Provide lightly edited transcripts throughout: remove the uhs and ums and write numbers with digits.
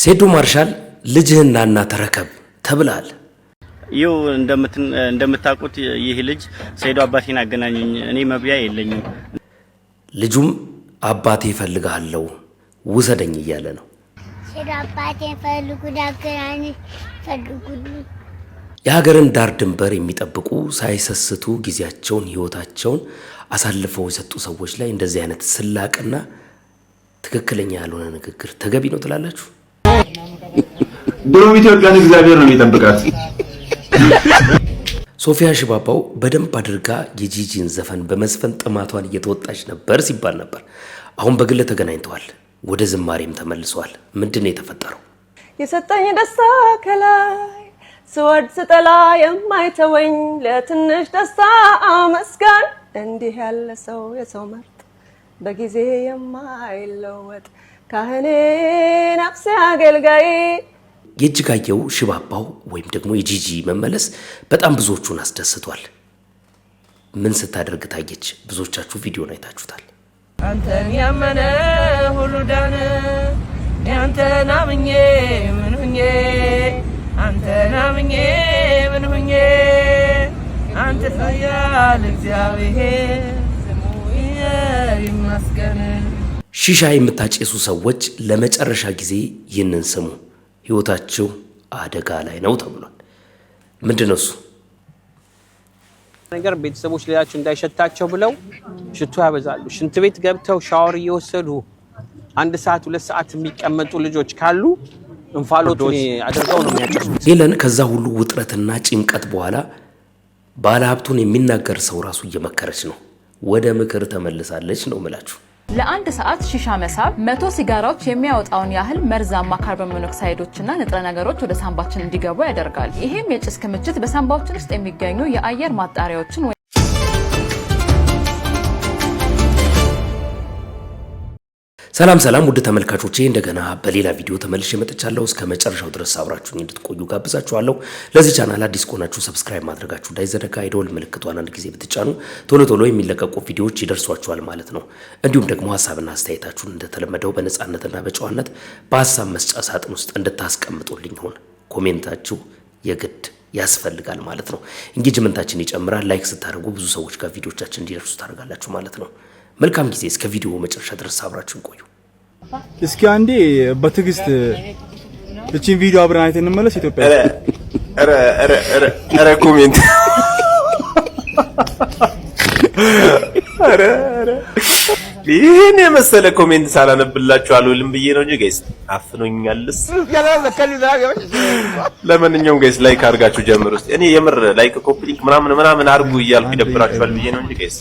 ሴዱ ማርሻል ልጅህና እና ተረከብ ተብላል። ይው እንደምታውቁት ይህ ልጅ ሴዱ አባቴን አገናኘኝ፣ እኔ መብያ የለኝም። ልጁም አባቴ ፈልጋለሁ ውሰደኝ እያለ ነው። ሴዱ አባቴ ፈልጉ። የሀገርን ዳር ድንበር የሚጠብቁ ሳይሰስቱ ጊዜያቸውን ህይወታቸውን አሳልፈው የሰጡ ሰዎች ላይ እንደዚህ አይነት ስላቅና ትክክለኛ ያልሆነ ንግግር ተገቢ ነው ትላላችሁ? ድሮም ኢትዮጵያን እግዚአብሔር ነው የሚጠብቃት። ሶፊያ ሽባባው በደንብ አድርጋ የጂጂን ዘፈን በመዝፈን ጥማቷን እየተወጣች ነበር ሲባል ነበር። አሁን በግል ተገናኝተዋል፣ ወደ ዝማሬም ተመልሰዋል። ምንድነው የተፈጠረው? የሰጠኝ ደስታ ከላይ ስወድ ስጠላ የማይተወኝ ለትንሽ ደስታ አመስጋን እንዲህ ያለ ሰው የሰው መርጥ በጊዜ የማይለወጥ ካህኔ ነፍሴ አገልጋይ። የእጅጋየሁ ሽባባው ወይም ደግሞ የጂጂ መመለስ በጣም ብዙዎቹን አስደስቷል። ምን ስታደርግ ታየች? ብዙዎቻችሁ ቪዲዮን አይታችሁታል። አንተን ያመነ ሁሉ ዳነ፣ ያንተን አምኜ ምን ሁኜ፣ አንተን አምኜ ምን ሁኜ፣ አንተ ኃያል እግዚአብሔር ስሙ ይመስገን። ሺሻ የምታጨሱ ሰዎች ለመጨረሻ ጊዜ ይህንን ስሙ፣ ህይወታቸው አደጋ ላይ ነው ተብሏል። ምንድነው እሱ ነገር? ቤተሰቦች ሌላቸው እንዳይሸታቸው ብለው ሽቶ ያበዛሉ። ሽንት ቤት ገብተው ሻወር እየወሰዱ 1 ሰዓት 2 ሰዓት የሚቀመጡ ልጆች ካሉ እንፋሎቱን አድርገው ነው የሚያጨሱት። ሄለን ከዛ ሁሉ ውጥረትና ጭንቀት በኋላ ባለሀብቱን የሚናገር ሰው ራሱ እየመከረች ነው። ወደ ምክር ተመልሳለች ነው ምላችሁ። ለ1 ሰዓት ሺሻ መሳብ 100 ሲጋራዎች የሚያወጣውን ያህል መርዛማ ካርቦን ሞኖክሳይዶችና ንጥረ ነገሮች ወደ ሳንባችን እንዲገቡ ያደርጋል። ይሄም የጭስ ክምችት በሳንባችን ውስጥ የሚገኙ የአየር ማጣሪያዎችን ሰላም ውድ ተመልካቾቼ፣ እንደገና በሌላ ቪዲዮ ተመልሼ መጥቻለሁ። እስከ መጨረሻው ድረስ አብራችሁኝ እንድትቆዩ ጋብዛችኋለሁ። ለዚህ ቻናል አዲስ ከሆናችሁ ሰብስክራይብ ማድረጋችሁ እንዳይዘነጋ፣ የደወል ምልክቷን አንድ ጊዜ ብትጫኑ ቶሎ የሚለቀቁ ቪዲዮዎች ይደርሷችኋል ማለት ነው። እንዲሁም ደግሞ ሀሳብና አስተያየታችሁን እንደተለመደው በነጻነትና በጨዋነት በሀሳብ መስጫ ሳጥን ውስጥ እንድታስቀምጡልኝ ይሁን። ኮሜንታችሁ የግድ ያስፈልጋል ማለት ነው። ኢንጌጅመንታችን ይጨምራል። ላይክ ስታደርጉ ብዙ ሰዎች ጋር ቪዲዮቻችን እንዲደርሱ ታደርጋላችሁ ማለት ነው። መልካም ጊዜ። እስከ ቪዲዮ መጨረሻ ድረስ አብራችሁን ቆዩ። እስኪ አንዴ በትግስት እቺን ቪዲዮ አብረን አይተን እንመለስ። ኢትዮጵያ ኧረ ኮሜንት ይሄን የመሰለ ኮሜንት ሳላነብላችሁ አልውልም ብዬ ነው እንጂ ጋይስ አፍኖኛልስ። ለማንኛውም ጋይስ ላይክ አድርጋችሁ ጀምሩ እስቲ። እኔ የምር ላይክ ኮፕሊንግ ምናምን አድርጉ እያልኩ ይደብራችኋል ብዬ ነው እንጂ ጋይስ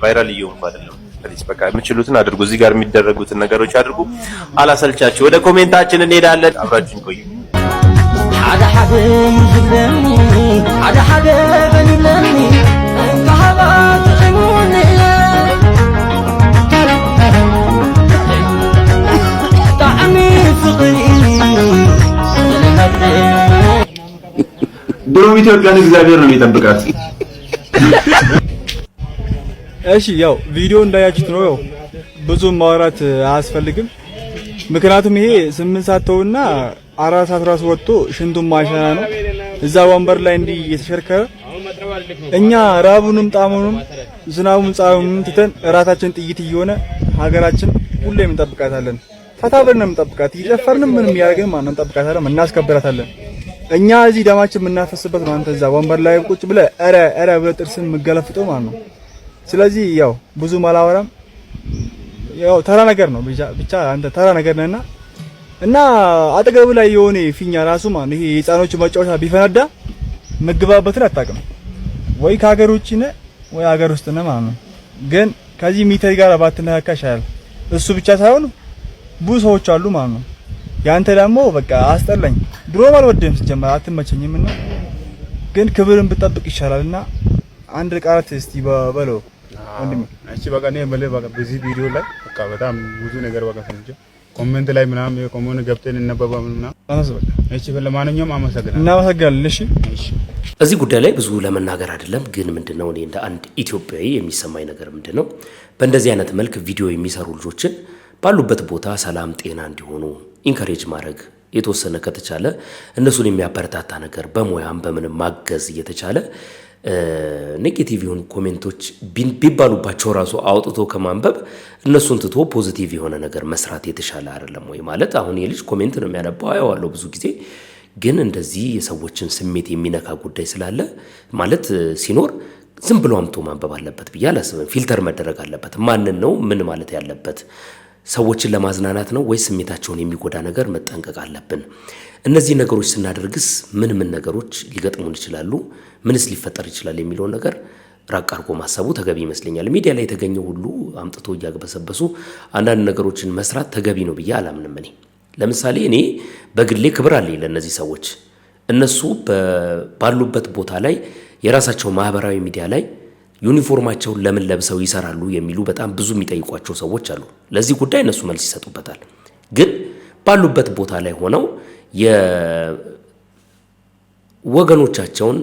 ቫይራል እየሆንኩ አይደለም። ፕሊዝ በቃ የምትችሉትን አድርጉ። እዚህ ጋር የሚደረጉትን ነገሮች አድርጉ። አላሰልቻችሁ። ወደ ኮሜንታችን እንሄዳለን። አብራችሁን ቆዩ። አዳሐደ ይዝለኒ አዳሐደ በልለኒ እንካሃባት እሙኒ ጣዕሚ ፍቅሪ ድሮም ኢትዮጵያን እግዚአብሔር ነው የሚጠብቃት። እሺ ያው ቪዲዮ እንዳያችሁት ነው። ያው ብዙ ማውራት አያስፈልግም። ምክንያቱም ይሄ 8 ሰዓት ተውና 4 ሰዓት ራሱ ወጥቶ ሽንቱን ማሸና ነው እዛ ወንበር ላይ እንዲህ እየተሸርከረ። እኛ ራቡንም ጣሙንም ዝናቡን ጻሙንም ትተን እራታችን ጥይት እየሆነ ሀገራችን ሁሌም እንጠብቃታለን። ፈታብረን ነው እንጠብቃት። እየጨፈርንም ምንም ያደርገን ማን እንጠብቃታለን፣ እናስከብራታለን። እኛ እዚህ ደማችን የምናፈስበት ነው። አንተ እዛ ወንበር ላይ ቁጭ ብለህ ኧረ ብለህ ጥርስን የምገለፍጠው ማለት ነው። ስለዚህ ያው ብዙ ማላወራም፣ ያው ተራ ነገር ነው ብቻ አንተ ተራ ነገር ነህና እና አጠገብ ላይ የሆነ ፊኛ ራሱ ማለት ይሄ የህፃኖች መጫወቻ ቢፈነዳ ምግባበትን አታውቅም። ወይ ከሀገር ውጪ ነህ ወይ ሀገር ውስጥ ነህ ማለት ነው። ግን ከዚህ ሚተይ ጋር ባትነካካ ይሻላል። እሱ ብቻ ሳይሆን ብዙ ሰዎች አሉ ማለት ነው። ያንተ ደግሞ በቃ አስጠላኝ። ድሮም አልወደህም ሲጀመር አትመቸኝምና ግን ክብርን ብትጠብቅ ይሻላልና አንድ ቃላት እስቲ በለው ወንድሜ። እሺ በቃ እኔ የምልህ በቃ በዚህ ቪዲዮ ላይ በቃ በጣም ብዙ ነገር በቃ ሰምቼ ኮሜንት ላይ ምናምን የኮሜንት ገብተን እንነበባ ምናምን አመሰግናለሁ። እሺ ለማንኛውም አመሰግናለሁ። እናመሰግናለን። እሺ እዚህ ጉዳይ ላይ ብዙ ለመናገር አይደለም፣ ግን ምንድነው እኔ እንደ አንድ ኢትዮጵያዊ የሚሰማኝ ነገር ምንድነው በእንደዚህ አይነት መልክ ቪዲዮ የሚሰሩ ልጆችን ባሉበት ቦታ ሰላም ጤና እንዲሆኑ ኢንከሬጅ ማድረግ የተወሰነ ከተቻለ እነሱን የሚያበረታታ ነገር በሙያም በምንም ማገዝ እየተቻለ ኔጌቲቭ የሆኑ ኮሜንቶች ቢባሉባቸው ራሱ አውጥቶ ከማንበብ እነሱን ትቶ ፖዚቲቭ የሆነ ነገር መስራት የተሻለ አይደለም ወይ? ማለት አሁን የልጅ ኮሜንት ነው የሚያነባው አየዋለሁ ብዙ ጊዜ፣ ግን እንደዚህ የሰዎችን ስሜት የሚነካ ጉዳይ ስላለ ማለት ሲኖር ዝም ብሎ አምቶ ማንበብ አለበት ብዬ አላስብም። ፊልተር መደረግ አለበት። ማንን ነው ምን ማለት ያለበት? ሰዎችን ለማዝናናት ነው ወይስ ስሜታቸውን የሚጎዳ ነገር መጠንቀቅ አለብን? እነዚህ ነገሮች ስናደርግስ ምን ነገሮች ሊገጥሙን ይችላሉ? ምንስ ሊፈጠር ይችላል የሚለው ነገር ራቅ አድርጎ ማሰቡ ተገቢ ይመስለኛል። ሚዲያ ላይ የተገኘው ሁሉ አምጥቶ እያግበሰበሱ አንዳንድ ነገሮችን መስራት ተገቢ ነው ብዬ አላምንም። እኔ ለምሳሌ እኔ በግሌ ክብር አለኝ ለነዚህ ሰዎች። እነሱ ባሉበት ቦታ ላይ የራሳቸው ማህበራዊ ሚዲያ ላይ ዩኒፎርማቸውን ለምን ለብሰው ይሰራሉ የሚሉ በጣም ብዙ የሚጠይቋቸው ሰዎች አሉ። ለዚህ ጉዳይ እነሱ መልስ ይሰጡበታል። ግን ባሉበት ቦታ ላይ ሆነው የወገኖቻቸውን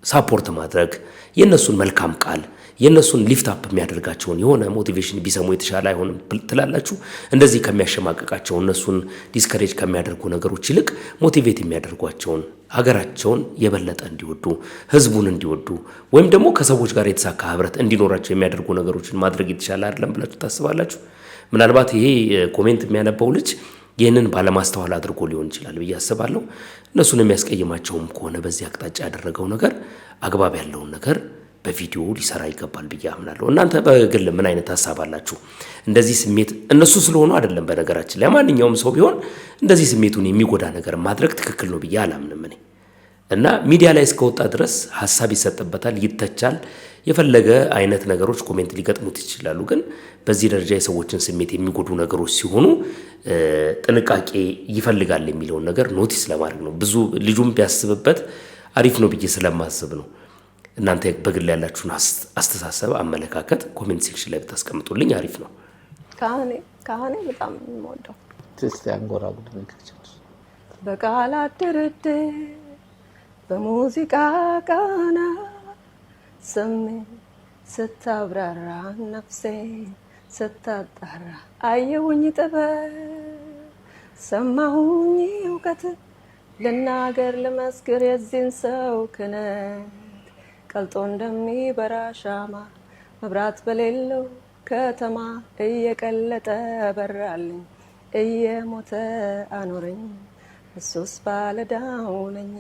ሳፖርት ማድረግ የነሱን መልካም ቃል የነሱን ሊፍት አፕ የሚያደርጋቸውን የሆነ ሞቲቬሽን ቢሰሙ የተሻለ አይሆንም ትላላችሁ? እንደዚህ ከሚያሸማቀቃቸው እነሱን ዲስከሬጅ ከሚያደርጉ ነገሮች ይልቅ ሞቲቬት የሚያደርጓቸውን ሀገራቸውን የበለጠ እንዲወዱ ህዝቡን እንዲወዱ ወይም ደግሞ ከሰዎች ጋር የተሳካ ህብረት እንዲኖራቸው የሚያደርጉ ነገሮችን ማድረግ የተሻለ አይደለም ብላችሁ ታስባላችሁ? ምናልባት ይሄ ኮሜንት የሚያነባው ልጅ ይህንን ባለማስተዋል አድርጎ ሊሆን ይችላል ብዬ አስባለሁ። እነሱን የሚያስቀይማቸውም ከሆነ በዚህ አቅጣጫ ያደረገው ነገር አግባብ ያለውን ነገር በቪዲዮ ሊሰራ ይገባል ብዬ አምናለሁ። እናንተ በግል ምን አይነት ሐሳብ አላችሁ? እንደዚህ ስሜት እነሱ ስለሆኑ አይደለም፣ በነገራችን ላይ ማንኛውም ሰው ቢሆን እንደዚህ ስሜቱን የሚጎዳ ነገር ማድረግ ትክክል ነው ብዬ አላምንም እኔ። እና ሚዲያ ላይ እስከወጣ ድረስ ሐሳብ ይሰጥበታል፣ ይተቻል፣ የፈለገ አይነት ነገሮች ኮሜንት ሊገጥሙት ይችላሉ። ግን በዚህ ደረጃ የሰዎችን ስሜት የሚጎዱ ነገሮች ሲሆኑ ጥንቃቄ ይፈልጋል የሚለውን ነገር ኖቲስ ለማድረግ ነው። ብዙ ልጁም ቢያስብበት አሪፍ ነው ብዬ ስለማስብ ነው። እናንተ በግል ያላችሁን አስተሳሰብ አመለካከት ኮሜንት ሴክሽን ላይ ብታስቀምጡልኝ አሪፍ ነው። ካህኔ በጣም የምወደው ክርስቲያን ጎራጉድ ንክችል በቃላት ድርድር በሙዚቃ ቃና ስሜ ስታብራራ ነፍሴ ስታጣራ አየሁኝ ጥበብ ሰማሁኝ እውቀት ልናገር ልመስክር የዚህን ሰው ክነት ቀልጦ እንደሚበራ ሻማ መብራት በሌለው ከተማ እየቀለጠ በራልኝ እየሞተ አኖረኝ እሱስ ባለዳው ነኝ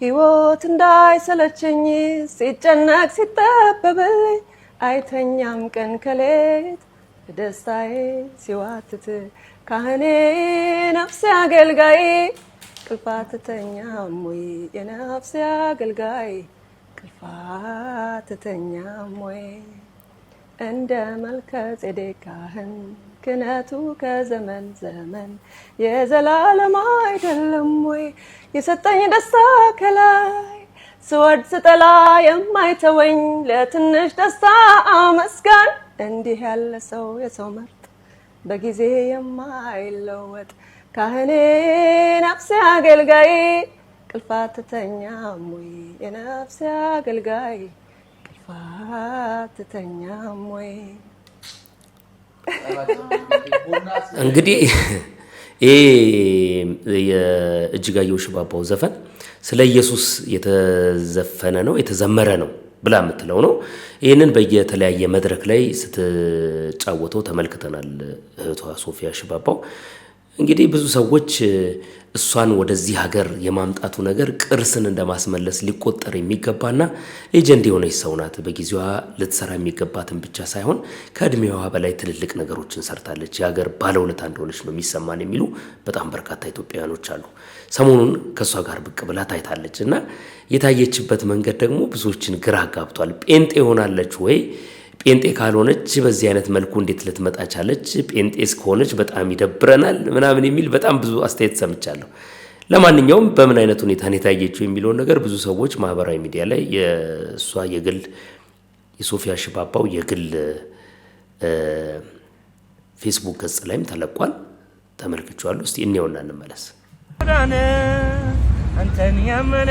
ሕይወት እንዳይሰለቸኝ ሲጨነቅ ሲጠበብልኝ አይተኛም ቀን ከሌት በደስታዬ ሲዋትት ካህኔ ነፍሴ አገልጋይ ቅልፋትተኛም ወይ የነፍሴ አገልጋይ ቅልፋትተኛም ወይ እንደ መልከ ጼዴቅ ካህን ክህነቱ ከዘመን ዘመን የዘላለም አይደለም ወይ? የሰጠኝ ደስታ ከላይ ስወድ ስጠላ የማይተወኝ ለትንሽ ደስታ አመስጋን እንዲህ ያለ ሰው የሰው ምርጥ በጊዜ የማይለወጥ ካህኔ ነፍሴ አገልጋይ ቅልፋትተኛም ወይ የነፍሴ አገልጋይ ቅልፋትተኛም ወይ። እንግዲህ ይሄ የእጅጋየሁ ሽባባው ዘፈን ስለ ኢየሱስ የተዘፈነ ነው የተዘመረ ነው ብላ የምትለው ነው። ይህንን በየተለያየ መድረክ ላይ ስትጫወተው ተመልክተናል እህቷ ሶፊያ ሽባባው። እንግዲህ ብዙ ሰዎች እሷን ወደዚህ ሀገር የማምጣቱ ነገር ቅርስን እንደማስመለስ ሊቆጠር የሚገባና ሌጀንድ የሆነች ሰው ናት። በጊዜዋ ልትሰራ የሚገባትን ብቻ ሳይሆን ከእድሜዋ በላይ ትልልቅ ነገሮችን ሰርታለች። የሀገር ባለውለታ እንደሆነች ነው የሚሰማን የሚሉ በጣም በርካታ ኢትዮጵያውያኖች አሉ። ሰሞኑን ከእሷ ጋር ብቅ ብላ ታይታለች እና የታየችበት መንገድ ደግሞ ብዙዎችን ግራ አጋብቷል። ጴንጤ ሆናለች ወይ? ጴንጤ ካልሆነች በዚህ አይነት መልኩ እንዴት ልትመጣ ቻለች? ጴንጤስ ከሆነች በጣም ይደብረናል ምናምን የሚል በጣም ብዙ አስተያየት ሰምቻለሁ። ለማንኛውም በምን አይነት ሁኔታ ነው የታየችው የሚለውን ነገር ብዙ ሰዎች ማህበራዊ ሚዲያ ላይ የእሷ የግል የሶፊያ ሽባባው የግል ፌስቡክ ገጽ ላይም ተለቋል። ተመልክቻለሁ። እስቲ እንየውና እንመለስ። ዳነ አንተን ያመነ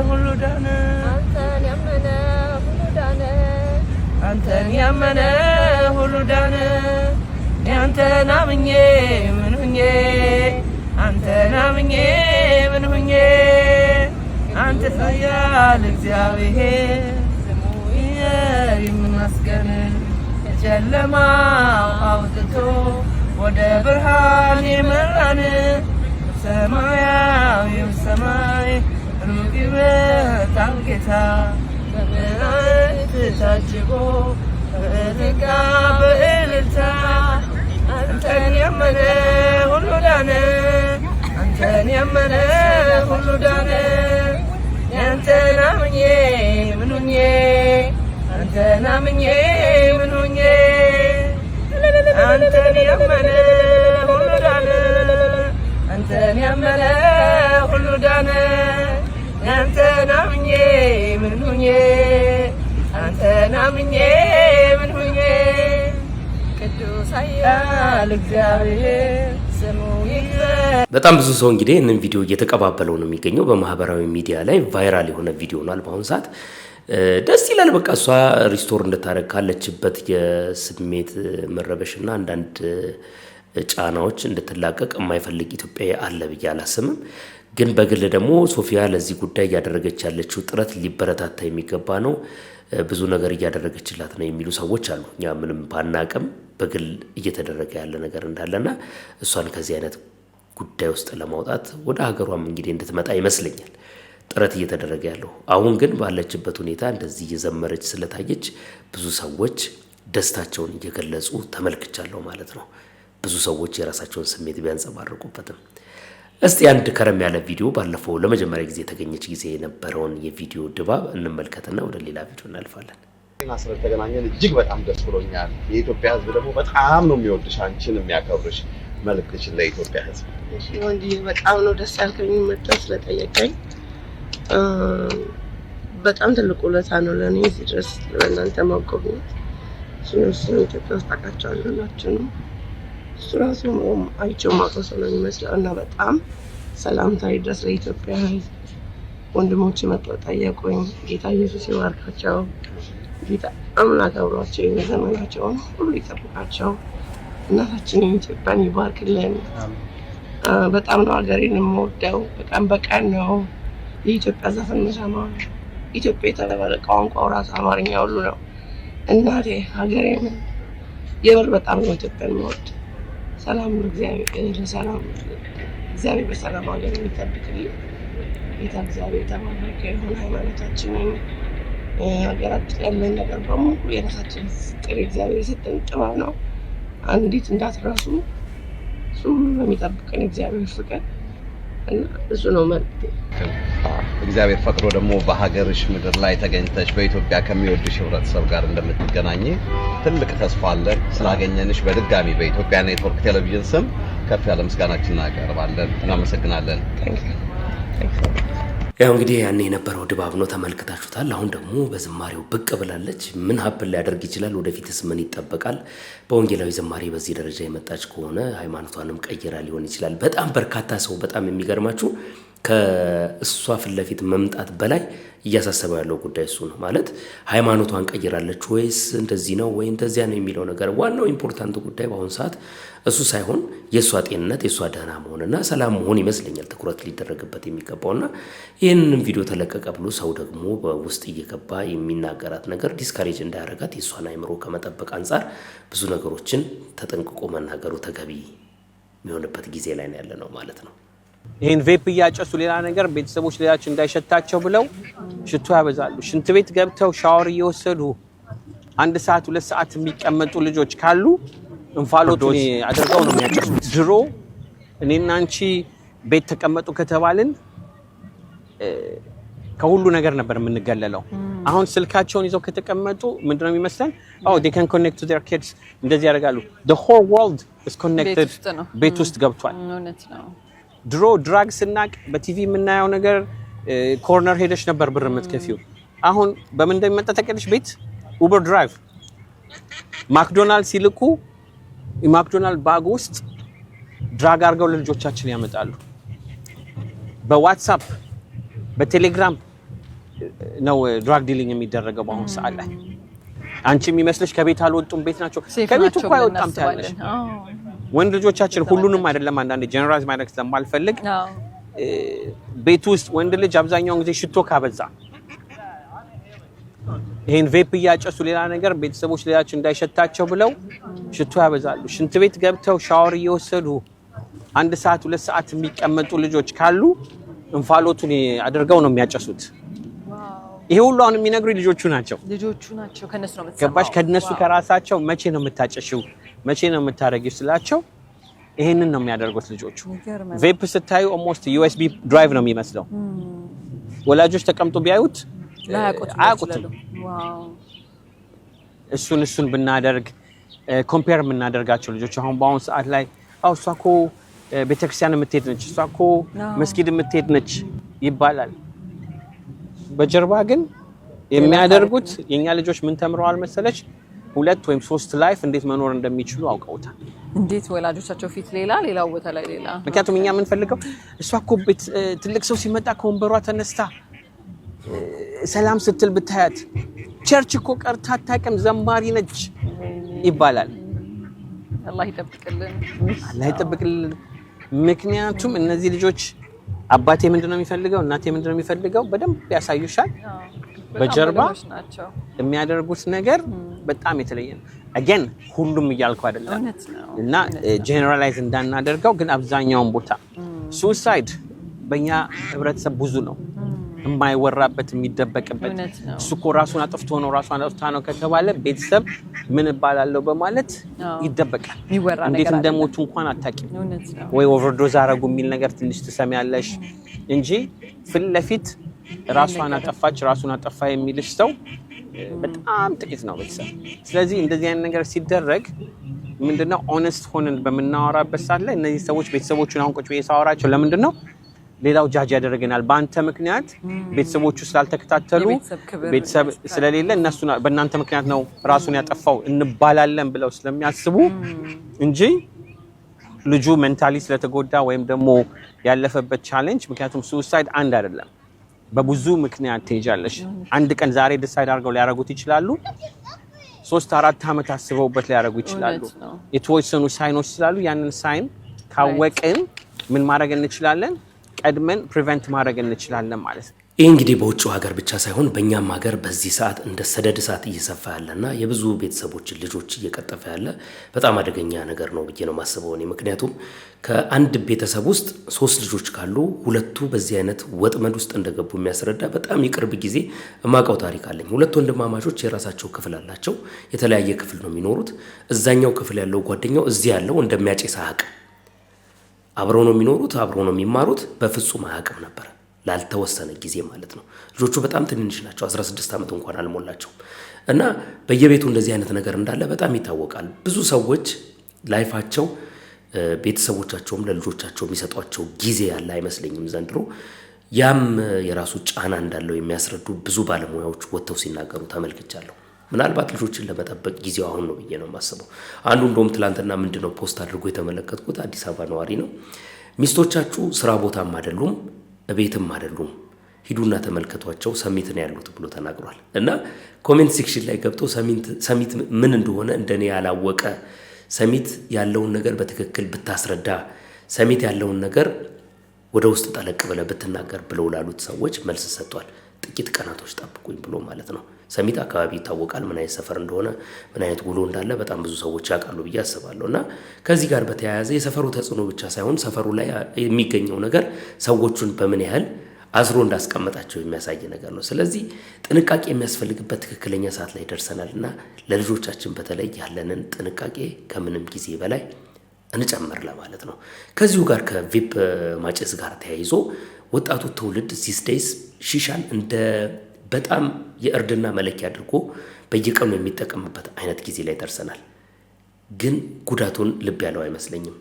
ሁሉ ዳነ አንተን ያመነ ሁሉ ዳነ አንተን ያመነ ሁሉ ዳነ ያንተን አምኜ ምን ሆኜ ናምኜ ምን ሁኜ አንተ ኃያል እግዚአብሔር ስሙ ይመስገን ጨለማው አውጥቶ ወደ ብርሃን የመራን ሰማያዊው ሰማይ ሩቅ ይመጣል ጌታ በምሕረት ታጅቦ በእልልታ በእልልታ አንተን ያመነ ሁሉ ዳነ አንተን ያመነ ሁሉ ዳነ አንተን አምኜ ምን ሁኜ አንተን አምኜ ምን ሁኜ አንተን ያመነ ሁሉ ዳነ አንተን ያመነ ሁሉ ዳነ አንተን አምኜ ምን ሁኜ አንተን አምኜ ምን ሁኜ ቅዱስ ኃያል እግዚአብሔር ስሙ ይክበር። በጣም ብዙ ሰው እንግዲህ ይህንን ቪዲዮ እየተቀባበለው ነው የሚገኘው። በማህበራዊ ሚዲያ ላይ ቫይራል የሆነ ቪዲዮ ሆኗል በአሁኑ ሰዓት። ደስ ይላል። በቃ እሷ ሪስቶር እንድታረግ ካለችበት የስሜት መረበሽና አንዳንድ ጫናዎች እንድትላቀቅ የማይፈልግ ኢትዮጵያዊ አለ ብዬ አላስብም። ግን በግል ደግሞ ሶፊያ ለዚህ ጉዳይ እያደረገች ያለችው ጥረት ሊበረታታ የሚገባ ነው። ብዙ ነገር እያደረገችላት ነው የሚሉ ሰዎች አሉ። እኛ ምንም ባናቅም በግል እየተደረገ ያለ ነገር እንዳለና እሷን ከዚህ አይነት ጉዳይ ውስጥ ለማውጣት ወደ ሀገሯም እንግዲህ እንድትመጣ ይመስለኛል ጥረት እየተደረገ ያለው። አሁን ግን ባለችበት ሁኔታ እንደዚህ እየዘመረች ስለታየች ብዙ ሰዎች ደስታቸውን እየገለጹ ተመልክቻለሁ ማለት ነው። ብዙ ሰዎች የራሳቸውን ስሜት ቢያንጸባርቁበትም እስቲ አንድ ከረም ያለ ቪዲዮ ባለፈው ለመጀመሪያ ጊዜ የተገኘች ጊዜ የነበረውን የቪዲዮ ድባብ እንመልከትና ወደ ሌላ ቪዲዮ እናልፋለን። ስለተገናኘን እጅግ በጣም ደስ ብሎኛል። የኢትዮጵያ ሕዝብ ደግሞ በጣም ነው የሚወድሽ፣ አንቺን የሚያከብርሽ። መልእክትሽን ለኢትዮጵያ ሕዝብ። እሺ ወንዲ በጣም ነው ደስ ያልከኝ መጥተህ ስለጠየቀኝ። በጣም ትልቅ ውለታ ነው ለኔ እዚህ ድረስ ለእናንተ ማጎብኘት። እሱን ኢትዮጵያ ውስጥ አውቃቸዋለሁ ናቸው ነው እሱ ራሱ አይቼው ማውቀው ሰው ነው የሚመስለው እና በጣም ሰላምታ ይድረስ ለኢትዮጵያ ሕዝብ። ወንድሞቼ መጥተው ጠየቁኝ። ጌታ ኢየሱስ ይባርካቸው። ጌታ አምላክ አብሯቸው የዘመናቸውን ሁሉ ይጠብቃቸው። እናታችንን ኢትዮጵያን ይባርክልን። በጣም ነው ሀገሬን የምወደው። በቀን ነው የኢትዮጵያ ዘፈን የምሰማው። ኢትዮጵያ የተባለ ቋንቋው ራሱ አማርኛ ሁሉ ነው። እናቴ ሀገሬን የምር በጣም ነው ኢትዮጵያን የምወድ። ሰላም እግዚአብሔር በሰላም ሀገር የሚጠብቅልን ጌታ እግዚአብሔር የተባረከ ይሁን። ሃይማኖታችንን ሀገራችን ያለን ነገር በሙሉ የራሳችን ፍቅር እግዚአብሔር የሰጠን ጥበብ ነው። አንዲት እንዳትረሱ። እሱ ሁሉ የሚጠብቀን እግዚአብሔር ፍቅር እና እሱ ነው መልእክቴ። እግዚአብሔር ፈቅዶ ደግሞ በሀገርሽ ምድር ላይ ተገኝተሽ በኢትዮጵያ ከሚወድሽ ህብረተሰብ ጋር እንደምትገናኝ ትልቅ ተስፋ አለ። ስላገኘንሽ በድጋሚ በኢትዮጵያ ኔትወርክ ቴሌቪዥን ስም ከፍ ያለ ምስጋናችንን እናቀርባለን። እናመሰግናለን። ያው እንግዲህ ያኔ የነበረው ድባብ ነው ተመልክታችሁታል። አሁን ደግሞ በዝማሬው ብቅ ብላለች። ምን ሀብል ሊያደርግ ይችላል? ወደፊትስ ምን ይጠበቃል? በወንጌላዊ ዝማሬ በዚህ ደረጃ የመጣች ከሆነ ሃይማኖቷንም ቀይራ ሊሆን ይችላል። በጣም በርካታ ሰው በጣም የሚገርማችሁ ከእሷ ፊት ለፊት መምጣት በላይ እያሳሰበው ያለው ጉዳይ እሱ ነው። ማለት ሃይማኖቷን ቀይራለች ወይስ እንደዚህ ነው ወይ እንደዚያ ነው የሚለው ነገር ዋናው ኢምፖርታንት ጉዳይ በአሁን ሰዓት እሱ ሳይሆን የእሷ ጤንነት፣ የእሷ ደህና መሆንና ሰላም መሆን ይመስለኛል ትኩረት ሊደረግበት የሚገባውና ይህንንም ቪዲዮ ተለቀቀ ብሎ ሰው ደግሞ በውስጥ እየገባ የሚናገራት ነገር ዲስካሬጅ እንዳያረጋት የእሷን አይምሮ ከመጠበቅ አንጻር ብዙ ነገሮችን ተጠንቅቆ መናገሩ ተገቢ የሚሆንበት ጊዜ ላይ ነው ያለ ነው ማለት ነው። ይሄን ቬፕ እያጨሱ ሌላ ነገር ቤተሰቦች ሌላቸው እንዳይሸታቸው ብለው ሽቶ ያበዛሉ። ሽንት ቤት ገብተው ሻወር እየወሰዱ 1 ሰዓት 2 ሰዓት የሚቀመጡ ልጆች ካሉ እንፋሎቱን አድርገው ነው የሚያጨሱት። ድሮ እኔና አንቺ ቤት ተቀመጡ ከተባልን ከሁሉ ነገር ነበር የምንገለለው። አሁን ስልካቸውን ይዘው ከተቀመጡ ምንድነው የሚመስለን? they can connect to their kids እንደዚህ ያደርጋሉ። the whole world is connected ቤት ውስጥ ገብቷል። ድሮ ድራግ ስናቅ በቲቪ የምናየው ነገር ኮርነር ሄደሽ ነበር ብር የምትከፊው። አሁን በምን እንደሚመጣ ተቀደሽ ቤት ኡበር ድራይቭ፣ ማክዶናልድ ሲልኩ የማክዶናልድ ባግ ውስጥ ድራግ አድርገው ለልጆቻችን ያመጣሉ። በዋትስአፕ በቴሌግራም ነው ድራግ ዲሊንግ የሚደረገው በአሁኑ ሰዓት ላይ። አንቺ የሚመስልሽ ከቤት አልወጡም ቤት ናቸው። ከቤት እኮ አይወጣም ታያለሽ። ወንድ ልጆቻችን ሁሉንም አይደለም፣ አንዳንዴ ጀነራላይዝ ማድረግ ስለማልፈልግ ቤት ውስጥ ወንድ ልጅ አብዛኛውን ጊዜ ሽቶ ካበዛ ይሄን ቬፕ እያጨሱ ሌላ ነገር ቤተሰቦች ሌላቸው እንዳይሸታቸው ብለው ሽቶ ያበዛሉ። ሽንት ቤት ገብተው ሻወር እየወሰዱ 1 ሰዓት 2 ሰዓት የሚቀመጡ ልጆች ካሉ እንፋሎቱን አድርገው ነው የሚያጨሱት። ይሄ ሁሉ አሁን የሚነግሩኝ ልጆቹ ናቸው ከነሱ ነው የምትሰማው። ገባሽ? ከነሱ ከራሳቸው መቼ ነው የምታጨሽው መቼ ነው የምታረጊው ስላቸው ይሄንን ነው የሚያደርጉት ልጆቹ። ቬፕ ስታዩ ኦልሞስት ዩኤስቢ ድራይቭ ነው የሚመስለው። ወላጆች ተቀምጦ ቢያዩት አያውቁትም። እሱን ብናደርግ ኮምፔር የምናደርጋቸው ልጆች አሁን በአሁኑ ሰዓት ላይ እሷ እኮ ቤተክርስቲያን የምትሄድ ነች፣ እሷ እኮ መስጊድ የምትሄድ ነች ይባላል። በጀርባ ግን የሚያደርጉት የኛ ልጆች ምን ተምረዋል መሰለች? 2 ወይም 3 ላይፍ እንዴት መኖር እንደሚችሉ አውቀውታል። እንዴት ወላጆቻቸው ፊት ሌላው ቦታ ላይ ሌላ። ምክንያቱም እኛ የምንፈልገው እሷ እኮ ትልቅ ሰው ሲመጣ ከወንበሯ ተነስታ ሰላም ስትል ብታያት ቸርች እኮ ቀርታ አታውቅም ዘማሪ ነች ይባላል። አላህ ይጠብቅልን። ምክንያቱም እነዚህ ልጆች አባቴ ምንድነው የሚፈልገው እናቴ ምንድነው የሚፈልገው በደንብ ያሳዩሻል። በጀርባ የሚያደርጉት ነገር በጣም የተለየ ነው። አገን ሁሉም እያልኩ አይደለም እና ጀነራላይዝ እንዳናደርገው፣ ግን አብዛኛውን ቦታ ሱሳይድ በእኛ ህብረተሰብ ብዙ ነው የማይወራበት የሚደበቅበት። እሱ እኮ ራሱን አጥፍቶ ነው ራሷን አጥፍታ ነው ከተባለ ቤተሰብ ምን እባላለሁ በማለት ይደበቃል። እንዴት እንደሞቱ እንኳን አታውቂም ወይ ኦቨርዶዝ አረጉ የሚል ነገር ትንሽ ትሰሚያለሽ እንጂ ፊት ለፊት ራሷን አጠፋች ራሱን አጠፋ የሚልሽ ሰው በጣም ጥቂት ነው ቤተሰብ። ስለዚህ እንደዚህ አይነት ነገር ሲደረግ ምንድነው ኦነስት ሆነን በመናወራበት ሰዓት ላይ እነዚህ ሰዎች ቤተሰቦቹን አሁን ቁጭ ብዬ ሳወራቸው ለምንድነው ሌላው ጃጅ ያደረገናል በአንተ ምክንያት ቤተሰቦቹ ስላልተከታተሉ ቤተሰብ ስለሌለ እነሱ በእናንተ ምክንያት ነው ራሱን ያጠፋው እንባላለን ብለው ስለሚያስቡ እንጂ ልጁ ሜንታሊ ስለተጎዳ ወይም ደግሞ ያለፈበት ቻሌንጅ። ምክንያቱም ሱሳይድ አንድ አይደለም፣ በብዙ ምክንያት ትሄጃለሽ። አንድ ቀን ዛሬ ዲሳይድ አድርገው ሊያረጉት ይችላሉ። 3-4 ዓመት አስበውበት ሊያረጉ ይችላሉ። የተወሰኑ ሳይኖች ስላሉ ያንን ሳይን ካወቅን ምን ማድረግ እንችላለን? ቀድመን ፕሪቨንት ማድረግ እንችላለን ማለት ነው። ይህ እንግዲህ በውጭው ሀገር ብቻ ሳይሆን በእኛም ሀገር በዚህ ሰዓት እንደ ሰደድ እሳት እየሰፋ ያለና የብዙ ቤተሰቦችን ልጆች እየቀጠፈ ያለ በጣም አደገኛ ነገር ነው ብዬ ነው ማስበው እኔ። ምክንያቱም ከአንድ ቤተሰብ ውስጥ 3 ልጆች ካሉ 2ቱ በዚህ አይነት ወጥመድ ውስጥ እንደገቡ የሚያስረዳ በጣም የቅርብ ጊዜ የማውቀው ታሪክ አለኝ። 2 ወንድማማቾች የራሳቸው ክፍል አላቸው። የተለያየ ክፍል ነው የሚኖሩት። እዛኛው ክፍል ያለው ጓደኛው እዚህ ያለው እንደሚያጨስ አያውቅም። አብረው ነው የሚኖሩት፣ አብረው ነው የሚማሩት። በፍጹም አያውቅም ነበር ላልተወሰነ ጊዜ ማለት ነው። ልጆቹ በጣም ትንንሽ ናቸው፣ 16 ዓመት እንኳን አልሞላቸው እና በየቤቱ እንደዚህ አይነት ነገር እንዳለ በጣም ይታወቃል። ብዙ ሰዎች ላይፋቸው ቤተሰቦቻቸውም ለልጆቻቸው የሚሰጧቸው ጊዜ ያለ አይመስለኝም ዘንድሮ። ያም የራሱ ጫና እንዳለው የሚያስረዱ ብዙ ባለሙያዎች ወጥተው ሲናገሩ ተመልክቻለሁ። ምናልባት ልጆችን ለመጠበቅ ጊዜው አሁን ነው ብዬ ነው የማስበው። አንዱ እንደውም ትላንትና ምንድነው ፖስት አድርጎ የተመለከትኩት አዲስ አበባ ነዋሪ ነው። ሚስቶቻችሁ ስራ ቦታም አይደሉም እቤትም አይደሉም፣ ሂዱና ተመልከቷቸው ሰሚት ነው ያሉት ብሎ ተናግሯል። እና ኮሜንት ሴክሽን ላይ ገብቶ ሰሚት ምን እንደሆነ እንደኔ ያላወቀ ሰሚት ያለውን ነገር በትክክል ብታስረዳ፣ ሰሚት ያለውን ነገር ወደ ውስጥ ጠለቅ ብለህ ብትናገር ብለው ላሉት ሰዎች መልስ ሰጥቷል። ጥቂት ቀናቶች ጠብቁኝ ብሎ ማለት ነው። ሰሚት አካባቢ ይታወቃል፣ ምን አይነት ሰፈር እንደሆነ ምን አይነት ውሎ እንዳለ በጣም ብዙ ሰዎች ያውቃሉ ብዬ አስባለሁ። እና ከዚህ ጋር በተያያዘ የሰፈሩ ተጽዕኖ ብቻ ሳይሆን ሰፈሩ ላይ የሚገኘው ነገር ሰዎቹን በምን ያህል አዝሮ እንዳስቀመጣቸው የሚያሳይ ነገር ነው። ስለዚህ ጥንቃቄ የሚያስፈልግበት ትክክለኛ ሰዓት ላይ ደርሰናል እና ለልጆቻችን በተለይ ያለንን ጥንቃቄ ከምንም ጊዜ በላይ እንጨምር ለማለት ነው። ከዚሁ ጋር ከቬፕ ማጨስ ጋር ተያይዞ ወጣቱ ትውልድ ዚስ ዴይስ ሺሻን እንደ በጣም የእርድና መለኪያ አድርጎ በየቀኑ የሚጠቀምበት አይነት ጊዜ ላይ ደርሰናል። ግን ጉዳቱን ልብ ያለው አይመስለኝም።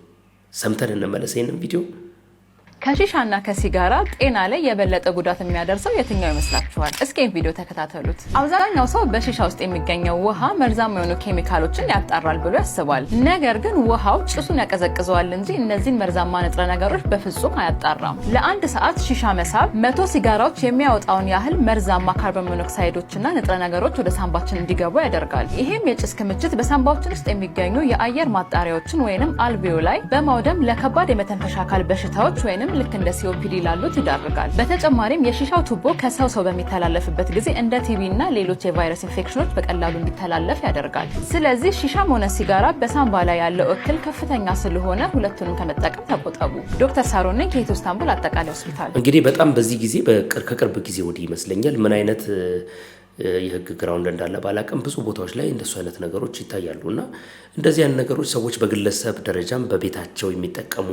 ሰምተን እንመለስ ይህንን ቪዲዮ። ከሺሻና ከሲጋራ ጤና ላይ የበለጠ ጉዳት የሚያደርሰው የትኛው ይመስላችኋል? እስኪ ቪዲዮ ተከታተሉት። አብዛኛው ሰው በሺሻ ውስጥ የሚገኘው ውሃ መርዛማ የሆኑ ኬሚካሎችን ያጣራል ብሎ ያስባል። ነገር ግን ውሃው ጭሱን ያቀዘቅዘዋል እንጂ እነዚህን መርዛማ ንጥረ ነገሮች በፍጹም አያጣራም። ለአንድ ሰዓት ሺሻ መሳብ 100 ሲጋራዎች የሚያወጣውን ያህል መርዛማ ካርቦን ሞኖክሳይዶችና ንጥረ ነገሮች ወደ ሳንባችን እንዲገቡ ያደርጋል። ይህም የጭስ ክምችት በሳንባችን ውስጥ የሚገኙ የአየር ማጣሪያዎችን ወይንም አልቬዮላይ በማውደም ለከባድ የመተንፈሻ አካል በሽታዎች ወይንም ልክ እንደ ሲኦፒዲ ላሉት ይዳርጋል። በተጨማሪም የሺሻው ቱቦ ከሰው ሰው በሚተላለፍበት ጊዜ እንደ ቲቢ እና ሌሎች የቫይረስ ኢንፌክሽኖች በቀላሉ እንዲተላለፍ ያደርጋል። ስለዚህ ሺሻም ሆነ ሲጋራ በሳምባ ላይ ያለው እክል ከፍተኛ ስለሆነ ሁለቱንም ከመጠቀም ተቆጠቡ። ዶክተር ሳሮን ነኝ ከኢትዮ ኢስታንቡል አጠቃላይ ሆስፒታል። እንግዲህ በጣም በዚህ ጊዜ ከቅርብ ጊዜ ወዲህ ይመስለኛል ምን አይነት የህግ ግራውንድ እንዳለ ባላቀም ብዙ ቦታዎች ላይ እንደሱ አይነት ነገሮች ይታያሉና እንደዚህ አይነት ነገሮች ሰዎች በግለሰብ ደረጃም በቤታቸው የሚጠቀሙ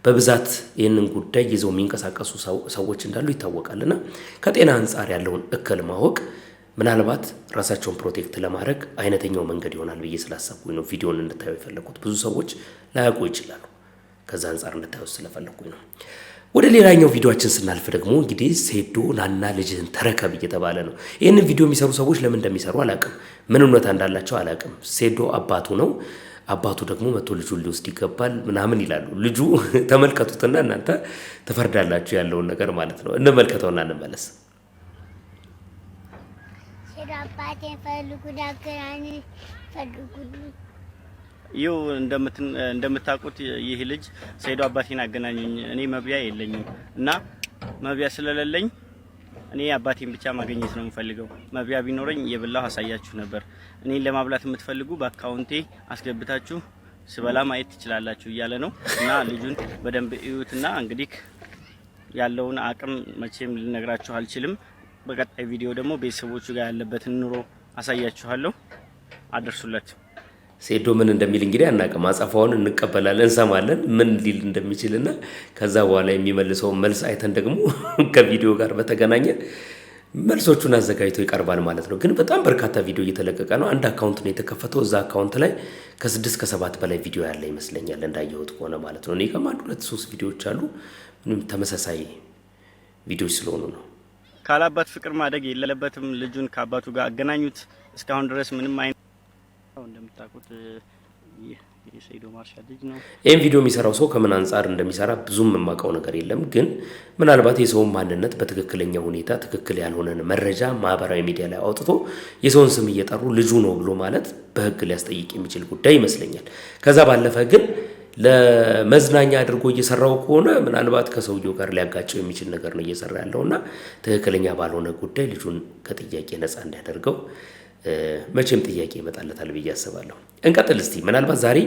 በብዛት ይህንን ጉዳይ ይዘው የሚንቀሳቀሱ ሰዎች እንዳሉ ይታወቃልና ከጤና አንጻር ያለውን እክል ማወቅ ምናልባት ራሳቸውን ፕሮቴክት ለማድረግ አይነተኛው መንገድ ይሆናል ብዬ ስላሰብኩኝ ነው ቪዲዮውን እንድታዩ የፈለኩት። ብዙ ሰዎች ላያውቁ ይችላሉ። ከዛ አንጻር እንድታዩ ስለፈለኩኝ ነው። ወደ ሌላኛው ቪዲዮአችን ስናልፍ ደግሞ እንግዲህ ሴዶ ናና ልጅህን ተረከብ እየተባለ ነው። ይህንን ቪዲዮ የሚሰሩ ሰዎች ለምን እንደሚሰሩ አላቅም፣ ምን እውነታ እንዳላቸው አላቅም። ሴዶ አባቱ ነው፣ አባቱ ደግሞ መቶ ልጁን ሊወስድ ይገባል ምናምን ይላሉ። ልጁ ተመልከቱትና እናንተ ትፈርዳላችሁ ያለውን ነገር ማለት ነው። እንመልከተውና እንመለስ። ሴዶ አባቴ ፈልጉ ዳገራኒ ፈልጉ ይው እንደምታውቁት ይህ ልጅ ሰይዶ አባቴን አገናኙኝ፣ እኔ መብያ የለኝም እና መብያ ስለሌለኝ እኔ አባቴን ብቻ ማግኘት ነው የምፈልገው። መብያ ቢኖረኝ የብላው አሳያችሁ ነበር። እኔን ለማብላት የምትፈልጉ በአካውንቴ አስገብታችሁ ስበላ ማየት ትችላላችሁ እያለ ነው እና ልጁን በደንብ እዩትና እንግዲህ ያለውን አቅም መቼም ልነግራችሁ አልችልም። በቀጣይ ቪዲዮ ደግሞ ቤተሰቦቹ ጋር ያለበትን ኑሮ አሳያችኋለሁ። አድርሱለት። ሴዶ ምን እንደሚል እንግዲህ አናውቅም። አጻፋውን እንቀበላለን፣ እንሰማለን ምን ሊል እንደሚችልና ከዛ በኋላ የሚመልሰው መልስ አይተን ደግሞ ከቪዲዮ ጋር በተገናኘ መልሶቹን አዘጋጅቶ ይቀርባል ማለት ነው። ግን በጣም በርካታ ቪዲዮ እየተለቀቀ ነው። አንድ አካውንት ነው የተከፈተው። እዛ አካውንት ላይ ከ6 ከ7 በላይ ቪዲዮ ያለ ይመስለኛል እንዳየሁት ከሆነ ማለት ነው። እኔ ከማን 2-3 ቪዲዮዎች አሉ፣ ምንም ተመሳሳይ ቪዲዮዎች ስለሆኑ ነው። ካላባት ፍቅር ማደግ የለበትም። ልጁን ከአባቱ ጋር አገናኙት። እስካሁን ድረስ ምንም አይነት እንደምታውቁት የሰይዶ ማርሻል ልጅ ነው። ይሄን ቪዲዮ የሚሰራው ሰው ከምን አንጻር እንደሚሰራ ብዙም የማውቀው ነገር የለም። ግን ምናልባት የሰውን ማንነት በትክክለኛ ሁኔታ ትክክል ያልሆነን መረጃ ማህበራዊ ሚዲያ ላይ አውጥቶ የሰውን ስም እየጠሩ ልጁ ነው ብሎ ማለት በህግ ሊያስጠይቅ የሚችል ጉዳይ ይመስለኛል። ከዛ ባለፈ ግን ለመዝናኛ አድርጎ እየሰራው ከሆነ ምናልባት ከሰውየው ጋር ሊያጋጨው የሚችል ነገር ነው እየሰራ ያለውና ትክክለኛ ባልሆነ ጉዳይ ልጁን ከጥያቄ ነፃ እንዲያደርገው መቼም ጥያቄ ይመጣለታል ብዬ አስባለሁ። እንቀጥል እስቲ። ምናልባት ዛሬ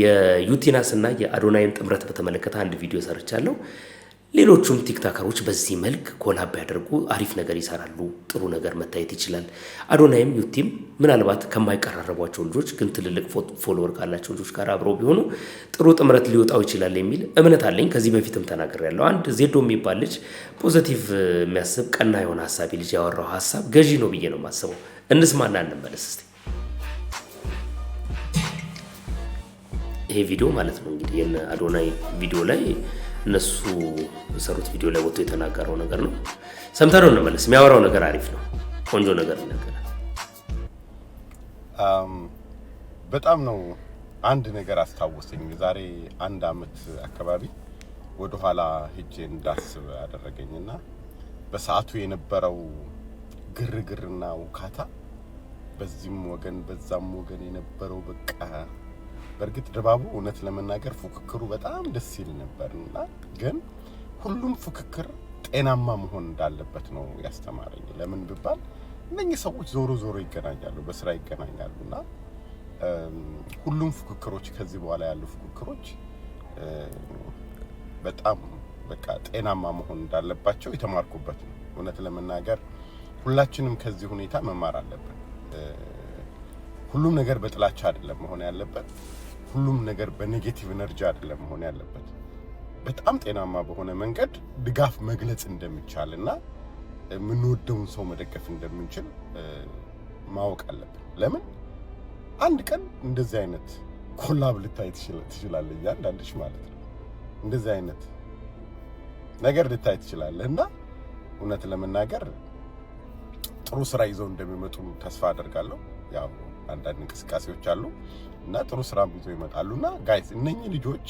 የዩቲናስ እና የአዶናይን ጥምረት በተመለከተ አንድ ቪዲዮ ሰርቻለሁ። ሌሎቹም ቲክቶከሮች በዚህ መልክ ኮላብ ያደርጉ አሪፍ ነገር ይሰራሉ፣ ጥሩ ነገር መታየት ይችላል። አዶናይም ዩቲም ምናልባት ከማይቀራረቧቸው ልጆች ግን ትልልቅ ፎሎወር ካላቸው ልጆች ጋር አብረው ቢሆኑ ጥሩ ጥምረት ሊወጣው ይችላል የሚል እምነት አለኝ። ከዚህ በፊትም ተናግሬያለሁ። አንድ ዜዶ የሚባል ልጅ ፖዚቲቭ የሚያስብ ቀና የሆነ ሀሳቢ ልጅ ያወራው ሀሳብ ገዢ ነው ብዬ ነው የማስበው። እንስማና እንመለስ እስቲ። ይሄ ቪዲዮ ማለት ነው እንግዲህ የነ አዶናይ ቪዲዮ ላይ እነሱ የሰሩት ቪዲዮ ላይ ወጥቶ የተናገረው ነገር ነው። ሰምተነው እንመለስ። የሚያወራው ነገር አሪፍ ነው፣ ቆንጆ ነገር ይናገራል። በጣም ነው አንድ ነገር አስታወሰኝ። ዛሬ 1 ዓመት አካባቢ ወደ ኋላ ሄጄ እንዳስብ አደረገኝና በሰዓቱ የነበረው ግርግርና ውካታ በዚህም ወገን በዛም ወገን የነበረው በቃ በእርግጥ ድባቡ እውነት ለመናገር ፉክክሩ በጣም ደስ ይል ነበርና ግን ሁሉም ፉክክር ጤናማ መሆን እንዳለበት ነው ያስተማረኝ። ለምን ቢባል እነኚህ ሰዎች ዞሮ ዞሮ ይገናኛሉ፣ በስራ ይገናኛሉና ሁሉም ፉክክሮች ከዚህ በኋላ ያሉ ፉክክሮች በጣም በቃ ጤናማ መሆን እንዳለባቸው የተማርኩበት ነው። እውነት ለመናገር ሁላችንም ከዚህ ሁኔታ መማር አለብን። ሁሉም ነገር በጥላቻ አይደለም መሆን ያለበት። ሁሉም ነገር በኔጌቲቭ ኤነርጂ አይደለም መሆን ያለበት። በጣም ጤናማ በሆነ መንገድ ድጋፍ መግለጽ እንደሚቻልና የምንወደውን ሰው መደገፍ እንደምንችል ማወቅ አለብን። ለምን አንድ ቀን እንደዚህ አይነት ኮላብ ልታይ ትችላለህ፣ ያንዳንድሽ ማለት ነው እንደዚህ አይነት ነገር ልታይ ትችላለህ እና እውነት ለመናገር ጥሩ ስራ ይዘው እንደሚመጡ ተስፋ አደርጋለሁ። ያው አንዳንድ እንቅስቃሴዎች አሉ እና ጥሩ ስራም ይዘው ይመጣሉና ጋይስ እነኚህ ልጆች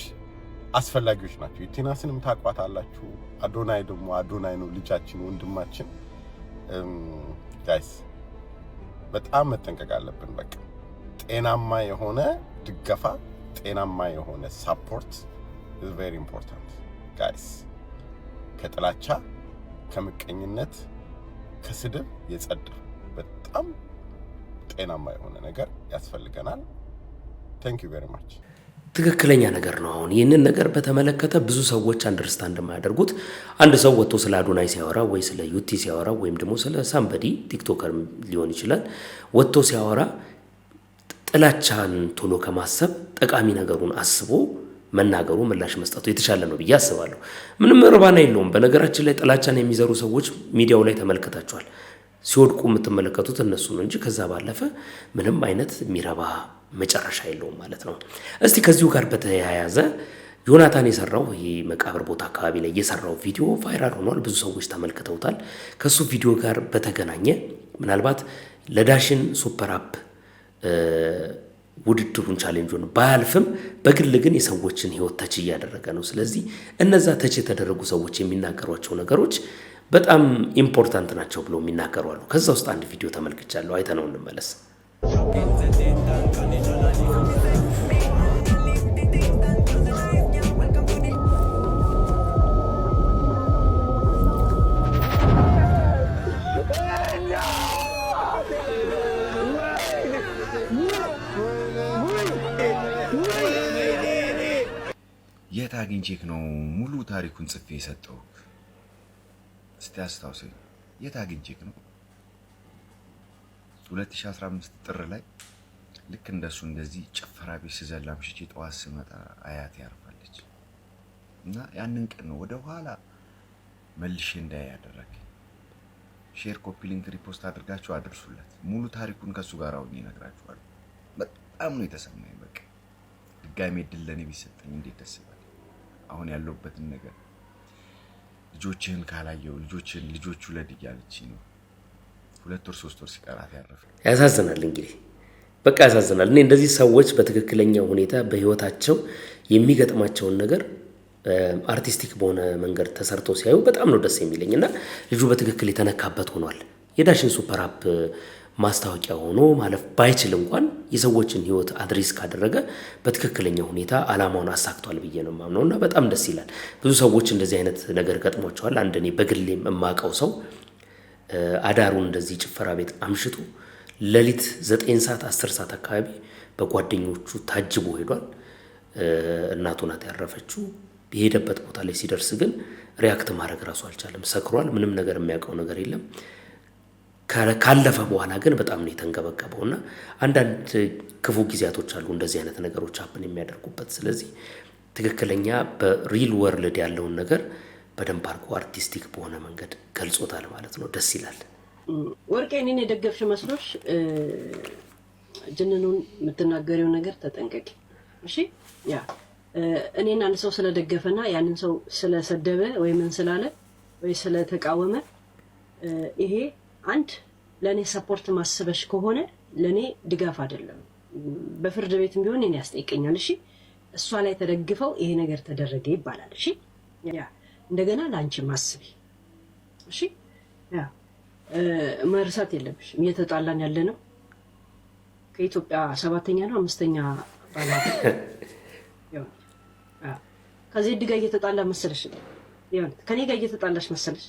አስፈላጊዎች ናቸው። ዩቲናስንም ታቋታላችሁ። አዶናይ ደግሞ አዶናይ ነው፣ ልጃችን፣ ወንድማችን። ጋይስ በጣም መጠንቀቅ አለብን። በቃ ጤናማ የሆነ ድጋፋ፣ ጤናማ የሆነ ሳፖርት is very important ጋይስ። ከጥላቻ ከምቀኝነት ከስድብ የጸዳ በጣም ጤናማ የሆነ ነገር ያስፈልገናል። Thank you very much። ትክክለኛ ነገር ነው። አሁን ይህንን ነገር በተመለከተ ብዙ ሰዎች አንደርስታንድ የማያደርጉት አንድ ሰው ወጥቶ ስለ አዶናይ ሲያወራ ወይ ስለ ዩቲ ሲያወራ ወይም ደግሞ ስለ ሳምበዲ ቲክቶከር ሊሆን ይችላል ወጥቶ ሲያወራ ጥላቻን ቶሎ ከማሰብ ጠቃሚ ነገሩን አስቦ መናገሩ ምላሽ መስጠቱ የተሻለ ነው ብዬ አስባለሁ። ምንም ርባና የለውም። በነገራችን ላይ ጥላቻን የሚዘሩ ሰዎች ሚዲያው ላይ ተመልክታቸዋል። ሲወድቁ የምትመለከቱት እነሱ ነው እንጂ ከዛ ባለፈ ምንም አይነት ሚረባ መጨረሻ የለውም ማለት ነው። እስቲ ከዚሁ ጋር በተያያዘ ዮናታን የሰራው ይሄ መቃብር ቦታ አካባቢ ላይ የሰራው ቪዲዮ ቫይራል ሆኗል። ብዙ ሰዎች ተመልክተውታል። ከሱ ቪዲዮ ጋር በተገናኘ ምናልባት ለዳሽን ሱፐር አፕ ውድድሩን ቻሌንጁን ባያልፍም በግል ግን የሰዎችን ህይወት ተች እያደረገ ነው። ስለዚህ እነዛ ተች የተደረጉ ሰዎች የሚናገሯቸው ነገሮች በጣም ኢምፖርታንት ናቸው ብለው የሚናገሩ አሉ። ከዛ ውስጥ አንድ ቪዲዮ ተመልክቻለሁ። አይተነው እንመለስ። የት አግኝቼክ ነው ሙሉ ታሪኩን ጽፌ የሰጠው? እስቲ አስታውሰኝ። የት አግኝቼክ ነው? 2015 ጥር ላይ ልክ እንደሱ እንደዚህ ጭፈራ ቤት ስዘላ ምሽቼ ጠዋት ስመጣ አያቴ ያርፋለች እና ያንን ቀን ነው ወደ ኋላ መልሼ እንዳይ ያደረገኝ። ሼር፣ ኮፒ ሊንክ፣ ሪፖስት አድርጋችሁ አድርሱለት። ሙሉ ታሪኩን ከሱ ጋር አሁን እነግራችኋለሁ። በጣም ነው የተሰማኝ። በቃ ድጋሜ እድል ለኔ ቢሰጠኝ እንዴት ደስ ይላል። አሁን ያለውበትን ነገር ልጆችህን ካላየው ልጆቹ ለድ እያለችኝ ነው። 2 ወር 3 ወር ሲቀራት ያረፈ። ያሳዝናል። እንግዲህ በቃ ያሳዝናል። እኔ እንደዚህ ሰዎች በትክክለኛው ሁኔታ በህይወታቸው የሚገጥማቸውን ነገር አርቲስቲክ በሆነ መንገድ ተሰርቶ ሲያዩ በጣም ነው ደስ የሚለኝና ልጁ በትክክል የተነካበት ሆኗል። የዳሽን ሱፐር አፕ ማስታወቂያ ሆኖ ማለፍ ባይችል እንኳን የሰዎችን ህይወት አድሬስ ካደረገ በትክክለኛ ሁኔታ አላማውን አሳክቷል ብዬ ነው ማምነውና በጣም ደስ ይላል። ብዙ ሰዎች እንደዚህ አይነት ነገር ገጥሟቸዋል። አንድ እኔ በግሌም የማውቀው ሰው አዳሩን እንደዚህ ጭፈራ ቤት አምሽቶ ሌሊት 9 ሰዓት 10 ሰዓት አካባቢ በጓደኞቹ ታጅቦ ሄዷል። እናቱ ናት ያረፈችው። የሄደበት ቦታ ላይ ሲደርስ ግን ሪያክት ማድረግ ራሱ አልቻለም። ሰክሯል። ምንም ነገር የሚያውቀው ነገር የለም። ካለፈ በኋላ ግን በጣም ነው የተንገበገበውና አንዳንድ ክፉ ጊዜያቶች አሉ እንደዚህ አይነት ነገሮች አፕን የሚያደርጉበት። ስለዚህ ትክክለኛ በሪል ወርልድ ያለውን ነገር በደንብ አድርጎ አርቲስቲክ በሆነ መንገድ ገልጾታል ማለት ነው። ደስ ይላል። ወርቄ እኔን የደገፍሽ መስሎሽ ጅንኑን የምትናገሪው ነገር ተጠንቀቂ እሺ። ያ እኔን አንድ ሰው ስለደገፈና ያንን ሰው ስለሰደበ ወይ ምን ስላለ ወይ ስለተቃወመ ይሄ አንድ ለኔ ሰፖርት ማስበሽ ከሆነ ለኔ ድጋፍ አይደለም። በፍርድ ቤትም ቢሆን እኔ ያስጠይቀኛል። እሺ እሷ ላይ ተደግፈው ይሄ ነገር ተደረገ ይባላል። እሺ ያ እንደገና ላንቺ ማስቢ እሺ። ያ መርሳት የለብሽም እየተጣላን ያለ ነው ከኢትዮጵያ 7ኛ ነው 5ኛ ባላት ያው ከዚህ ድጋ እየተጣላ መሰለሽ ያው ከኔ ጋር እየተጣላሽ መሰለሽ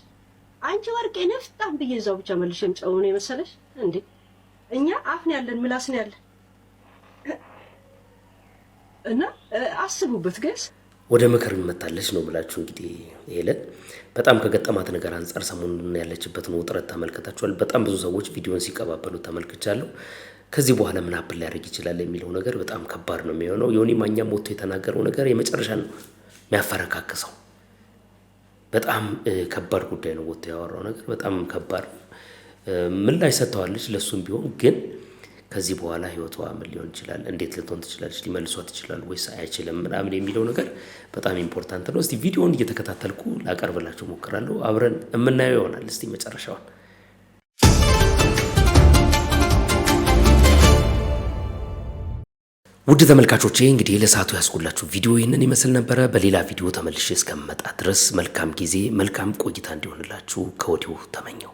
አንቺ ወርቄ ነፍጣም በየዛው ብቻ መልሽም ጨውኔ መሰለሽ እንዴ? እኛ አፍን ያለን ምላስን ያለን እና አስቡበት ጋይስ። ወደ ምክር መጣለች ነው ብላችሁ እንግዲህ ይሄለን በጣም ከገጠማት ነገር አንፃር ሰሞኑን ያለችበትን ውጥረት ተመልክታችኋል። በጣም ብዙ ሰዎች ቪዲዮን ሲቀባበሉ ተመልክቻለሁ። ከዚህ በኋላ ምን አፕል ሊያደርግ ይችላል የሚለው ነገር በጣም ከባድ ነው የሚሆነው። ዮኒ ማኛም ሞቶ የተናገረው ነገር የመጨረሻ ነው የሚያፈረካክሰው። በጣም ከባድ ጉዳይ ነው። ወጥቶ ያወራው ነገር በጣም ከባድ ነው። ምላሽ ሰጥተዋለች ለሱም ቢሆን ግን ከዚህ በኋላ ህይወቷ ምን ሊሆን ይችላል፣ እንዴት ልትሆን ትችላለች፣ ሊመልሷት ይችላል ወይስ አይችልም ምናምን የሚለው ነገር በጣም ኢምፖርታንት ነው። እስቲ ቪዲዮውን እየተከታተልኩ ላቀርብላችሁ ሞክራለሁ። አብረን የምናየው ይሆናል። እስቲ መጨረሻውን ውድ ተመልካቾቼ እንግዲህ ለሰዓቱ ያስኩላችሁ ቪዲዮ ይህንን ይመስል ነበረ። በሌላ ቪዲዮ ተመልሼ እስከመጣ ድረስ መልካም ጊዜ፣ መልካም ቆይታ እንዲሆንላችሁ ከወዲሁ ተመኘው።